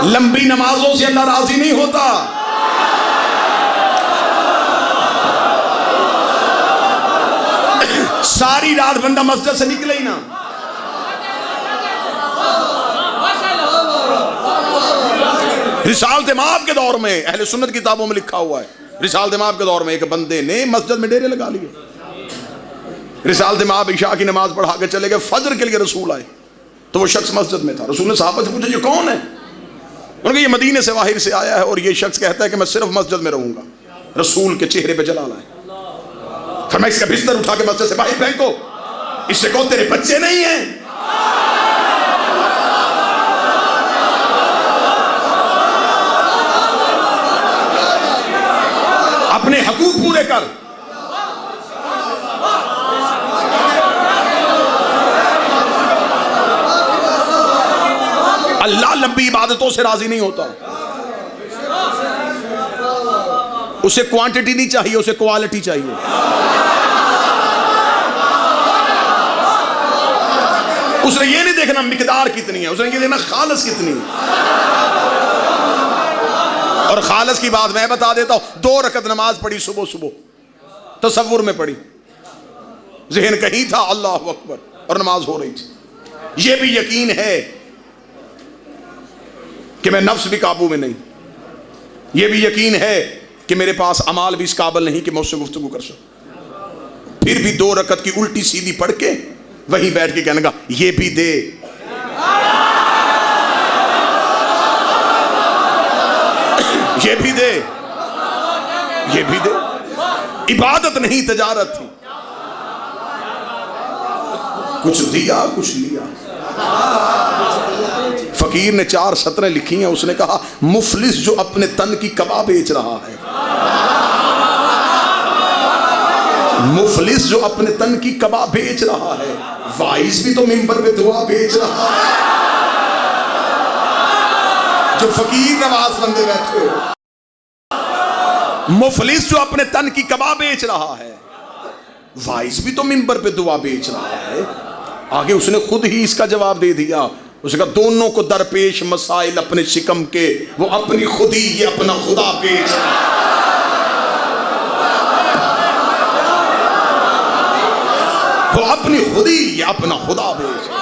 लंबी नमाजों से अल्लाह राजी नहीं होता। सारी रात बंदा मस्जिद से निकले ही ना। रिसालत माब के दौर में अहले सुन्नत किताबों में लिखा हुआ है, रिसालत माब के दौर में एक बंदे ने मस्जिद में डेरे लगा लिए। रिसालत माब इशा की नमाज पढ़ा के चले गए, फजर के लिए रसूल आए तो वो शख्स मस्जिद में था। रसूल ने सहाबा से पूछा ये कौन है? उन्होंने ये मदीने से बाहर से आया है और ये शख्स कहता है कि मैं सिर्फ मस्जिद में रहूंगा। रसूल के चेहरे पे जलाल आए, फरमाया इसका बिस्तर उठा के मस्जिद से बाहर फेंको, इससे कहो तेरे बच्चे नहीं हैं। अपने हकूक पूरे कर। अल्लाह लंबी इबादतों से राजी नहीं होता। उसे क्वांटिटी नहीं चाहिए, उसे क्वालिटी चाहिए। उसने ये नहीं देखना मिकदार कितनी है, उसने ये देखना खालस कितनी है। और खालस की बात मैं बता देता हूं, 2 रकत नमाज पढ़ी सुबह सुबह, तसव्वुर में पढ़ी, ज़हन कहीं था, अल्लाह अकबर, और नमाज हो रही थी। यह भी यकीन है कि मैं नफ्स भी काबू में नहीं, यह भी यकीन है कि मेरे पास अमाल भी इस काबिल नहीं कि मैं उससे गुफ्तगू कर सकूं। फिर भी 2 रकत की उल्टी सीधी पढ़ के वहीं बैठ के कहने का ये भी दे, ये भी दे, ये भी दे। इबादत नहीं तजारत थी, कुछ दिया कुछ लिया। फकीर ने 4 सतरें लिखी हैं, उसने कहा मुफलिस जो अपने तन की कबा बेच रहा है, मुफलिस जो अपने तन की कबा बेच रहा है, वाइस भी तो मिंबर पे दुआ बेच रहा है। जो फकीर नवाज बंदे बैठे हो, मुफलिस जो अपने तन की कबा बेच रहा है, वाइस भी तो मिंबर पे दुआ बेच रहा है। आगे उसने खुद ही इसका जवाब दे दिया, उसने कहा दोनों को दरपेश मसाइल अपने शिकम के, वो अपनी खुदी ये अपना खुदा बेच रहा है। वो अपनी खुदी ये अपना खुदा बेच रहा है।